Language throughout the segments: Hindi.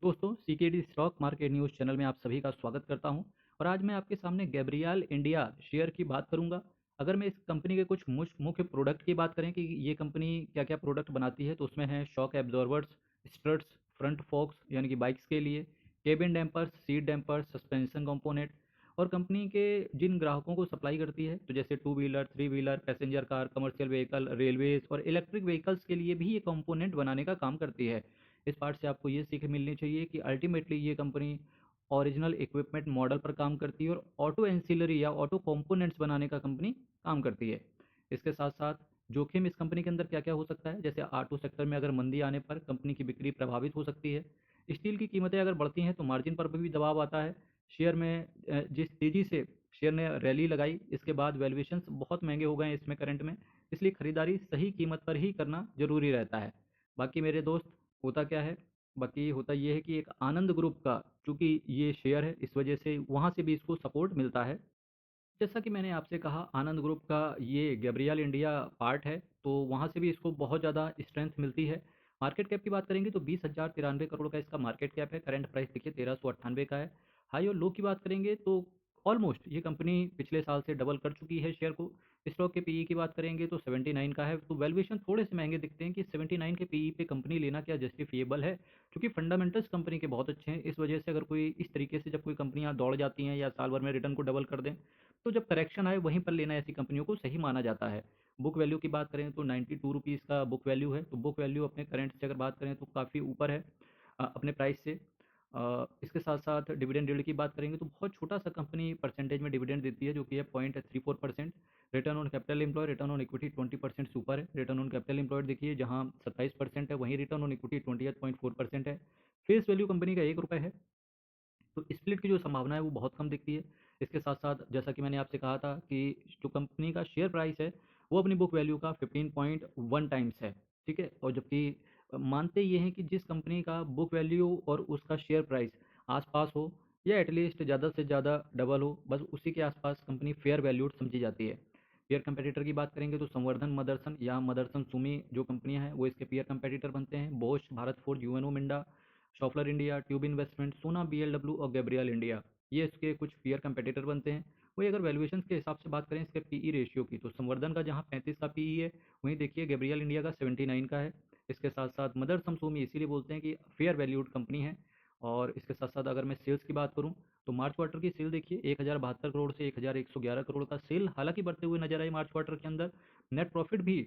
दोस्तों CKD stock market news channel में आप सभी का स्वागत करता हूं। और आज मैं आपके सामने गैब्रियल इंडिया शेयर की बात करूंगा। अगर मैं इस कंपनी के कुछ मुख्य प्रोडक्ट की बात करें कि ये कंपनी क्या क्या प्रोडक्ट बनाती है, तो उसमें है shock absorbers, struts, front forks यानी कि बाइक्स के लिए, cabin dampers, seat dampers, suspension component. और कंपनी के जिन ग्राहकों को सप्लाई करती है, तो जैसे two wheeler, three wheeler, passenger car, commercial vehicle, railways और इलेक्ट्रिक व्हीकल्स के लिए भी ये कंपोनेंट बनाने का काम करती है। इस पार्ट से आपको ये सीख मिलनी चाहिए कि अल्टीमेटली ये कंपनी ओरिजिनल इक्विपमेंट मॉडल पर काम करती है और ऑटो एंसिलरी या ऑटो कंपोनेंट्स बनाने का कंपनी काम करती है। इसके साथ साथ जोखिम इस कंपनी के अंदर क्या क्या हो सकता है, जैसे ऑटो सेक्टर में अगर मंदी आने पर कंपनी की बिक्री प्रभावित हो सकती है। स्टील की कीमतें अगर बढ़ती हैं तो मार्जिन पर भी दबाव आता है। शेयर में जिस तेज़ी से शेयर ने रैली लगाई, इसके बाद वैल्यूएशंस बहुत महंगे हो गए हैं इसमें करंट में। इसलिए खरीदारी सही कीमत पर ही करना जरूरी रहता है। बाकी मेरे दोस्त, होता क्या है, बाकी होता ये है कि एक आनंद ग्रुप का, चूंकि ये शेयर है इस वजह से वहाँ से भी इसको सपोर्ट मिलता है। जैसा कि मैंने आपसे कहा, आनंद ग्रुप का ये गैब्रियल इंडिया पार्ट है, तो वहाँ से भी इसको बहुत ज़्यादा स्ट्रेंथ मिलती है। मार्केट कैप की बात करेंगे तो 20,093 करोड़ का इसका मार्केट कैप है। करंट प्राइस देखिए 1398 का है। हाई और लो की बात करेंगे तो ऑलमोस्ट ये कंपनी पिछले साल से डबल कर चुकी है शेयर को। स्टॉक के पीई की बात करेंगे तो 79 का है, तो वैल्यूएशन थोड़े से महंगे दिखते हैं कि 79 के पीई पे कंपनी लेना क्या जस्टिफिएबल है, क्योंकि फंडामेंटल्स कंपनी के बहुत अच्छे हैं। इस वजह से अगर कोई इस तरीके से जब कोई कंपनियां दौड़ जाती हैं या साल भर में रिटर्न को डबल कर दें, तो जब करेक्शन आए वहीं पर लेना ऐसी कंपनियों को सही माना जाता है। बुक वैल्यू की बात करें तो 92 रुपीज़ का बुक वैल्यू है, तो बुक वैल्यू अपने करंट से अगर बात करें तो काफ़ी ऊपर है अपने प्राइस से। इसके साथ साथ डिविडेंड यील्ड की बात करेंगे तो बहुत छोटा सा कंपनी परसेंटेज में डिविडेंड देती है, जो कि है 0.34%। Return on capital employ, return on equity 20% से ऊपर है। रिटर्न ऑन कैपिटल एम्प्लॉयड देखिए जहाँ 27% है, वहीं रिटर्न ऑन इक्विटी 28.4% है। फेस वैल्यू कंपनी का 1 रुपये है, तो स्प्लिट की जो संभावना है वो बहुत कम दिखती है। इसके साथ साथ जैसा कि मैंने आपसे कहा था कि जो कंपनी का शेयर प्राइस है वो अपनी बुक वैल्यू का 15.1 टाइम्स है। ठीक है, और जबकि मानते ये हैं कि जिस कंपनी का बुक वैल्यू और उसका शेयर प्राइस आसपास हो, या एटलीस्ट ज़्यादा से ज़्यादा डबल हो, बस उसी के आसपास कंपनी फेयर वैल्यूड समझी जाती है। पेयर कंपटीटर की बात करेंगे तो संवर्धन मदरसन या मदरसन सुमी जो कंपनियां हैं वो इसके पेयर कंपटीटर बनते हैं। Bosch, Bharat Forge, UNO Minda, Schaeffler India, Tube Investment, Sona BLW और गैब्रियल इंडिया, ये इसके कुछ पीयर कंपटीटर बनते हैं। वही अगर वैल्यूएशन के हिसाब से बात करें इसके पीई रेशियो की, तो संवर्धन का जहां 35 का पीई है, वहीं देखिए गैब्रियल इंडिया का 79 का है। इसके साथ साथ मदर समसूमी इसीलिए बोलते हैं कि फेयर वैल्यूड कंपनी है। और इसके साथ साथ अगर मैं सेल्स की बात करूं, तो मार्च क्वार्टर की सेल देखिए 1072 करोड़ से 1111 करोड़ का सेल हालांकि बढ़ते हुए नजर आई मार्च क्वार्टर के अंदर। नेट प्रॉफिट भी,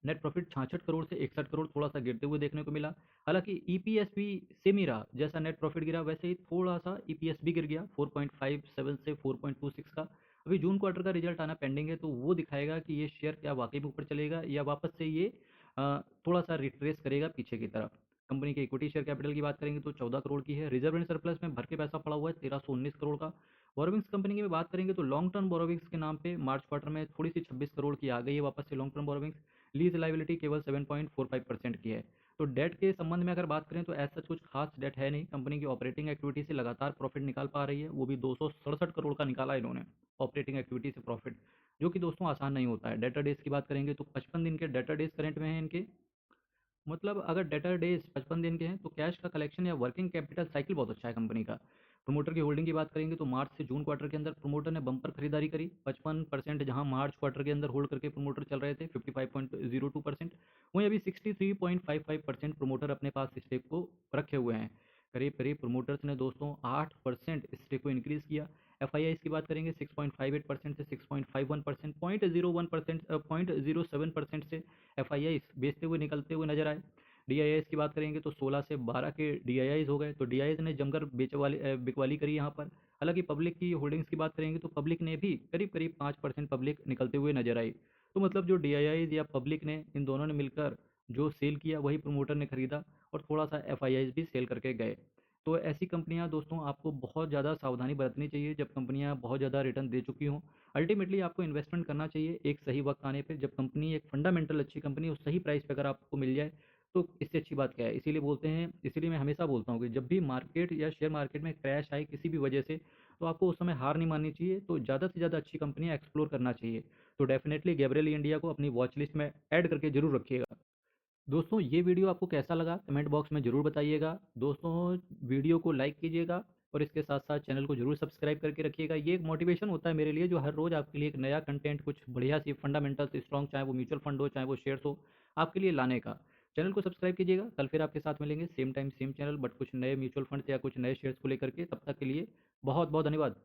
नेट प्रॉफिट 66 करोड़ से 61 करोड़ थोड़ा सा गिरते हुए देखने को मिला। हालांकि ईपीएस भी सेम ही रहा, जैसा नेट प्रॉफिट गिरा वैसे ही थोड़ा सा ईपीएस भी गिर गया 4.57 से 4.26 का। अभी जून क्वार्टर का रिजल्ट आना पेंडिंग है, तो वो दिखाएगा कि ये शेयर क्या वाकई में ऊपर चलेगा या वापस से ये थोड़ा सा रिट्रेस करेगा पीछे की तरफ। कंपनी के इक्विटी शेयर कैपिटल की बात करेंगे तो 14 करोड़ की है। रिजर्व एंड सरप्लस में भर के पैसा पड़ा हुआ है 1319 करोड़ का। बोरोविंग्स कंपनी की में बात करेंगे तो लॉन्ग टर्म बोरोविंग्स के नाम पे मार्च क्वार्टर में थोड़ी सी 26 करोड़ की आ गई है वापस से long term borrowings. Lease liability केवल 7.45% की है। तो डेट के संबंध में अगर बात करें तो ऐसा कुछ खास डेट है नहीं। कंपनी की ऑपरेटिंग एक्टिविटी से लगातार प्रॉफिट निकाल पा रही है, वो भी 267 करोड़ का निकाला इन्होंने ऑपरेटिंग एक्टिविटी से प्रॉफिट, जो कि दोस्तों आसान नहीं होता है। डेटर डेज की बात करेंगे तो 55 दिन के डेटर डेज करंट में है इनके। मतलब अगर डेटर डेज 55 दिन के हैं तो कैश का कलेक्शन या वर्किंग कैपिटल साइकिल बहुत अच्छा है कंपनी का। प्रमोटर की होल्डिंग की बात करेंगे तो मार्च से जून क्वार्टर के अंदर प्रमोटर ने बम्पर खरीदारी करी 55%, जहां मार्च क्वार्टर के अंदर होल्ड करके प्रमोटर चल रहे थे 55.02%। वहीं अभी 63.55% प्रमोटर अपने पास स्टेक को रखे हुए हैं। करीब करीब प्रमोटर्स ने दोस्तों 8% स्टेक को इंक्रीज किया। एफ आई आई की बात करेंगे 6.58% से 6.51%, 0.01%, 0.07% से एफ आई आई बेचते हुए निकलते हुए नजर आए। डी आई की बात करेंगे तो 16 से 12 के डी आई हो गए, तो डी आई ने जमकर बिकवाली करी यहाँ पर। हालांकि पब्लिक की होल्डिंग्स की बात करेंगे तो पब्लिक ने भी करीब करीब 5% पब्लिक निकलते हुए नजर आई। तो मतलब जो डी या पब्लिक ने, इन दोनों ने मिलकर जो सेल किया वही प्रमोटर ने खरीदा, और थोड़ा सा एफ भी सेल करके गए। तो ऐसी कंपनियां दोस्तों आपको बहुत ज़्यादा सावधानी बरतनी चाहिए जब कंपनियां बहुत ज़्यादा रिटर्न दे चुकी हों। अल्टीमेटली आपको इन्वेस्टमेंट करना चाहिए एक सही वक्त आने पे, जब कंपनी एक फंडामेंटल अच्छी कंपनी उस सही प्राइस पे अगर आपको मिल जाए, तो इससे अच्छी बात क्या है। इसीलिए बोलते हैं, इसीलिए मैं हमेशा बोलता हूँ कि जब भी मार्केट या शेयर मार्केट में क्रैश आए किसी भी वजह से, तो आपको उस समय हार नहीं माननी चाहिए, तो ज़्यादा से ज़्यादा अच्छी कंपनियां एक्सप्लोर करना चाहिए। तो डेफिनेटली गैब्रियल इंडिया को अपनी वॉच लिस्ट में ऐड करके जरूर रखिएगा। दोस्तों ये वीडियो आपको कैसा लगा कमेंट बॉक्स में ज़रूर बताइएगा। दोस्तों वीडियो को लाइक कीजिएगा और इसके साथ साथ चैनल को ज़रूर सब्सक्राइब करके रखिएगा। ये एक मोटिवेशन होता है मेरे लिए जो हर रोज़ आपके लिए एक नया कंटेंट कुछ बढ़िया सी फंडामेंटल्स स्ट्रॉन्ग, चाहे वो म्यूचुअल फंड हो चाहे वो शेयर्स हो, आपके लिए लाने का। चैनल को सब्सक्राइब कीजिएगा। कल फिर आपके साथ मिलेंगे same time same channel, but कुछ नए म्यूचुअल फंड या कुछ नए शेयर्स को लेकर के। तब तक के लिए बहुत बहुत धन्यवाद।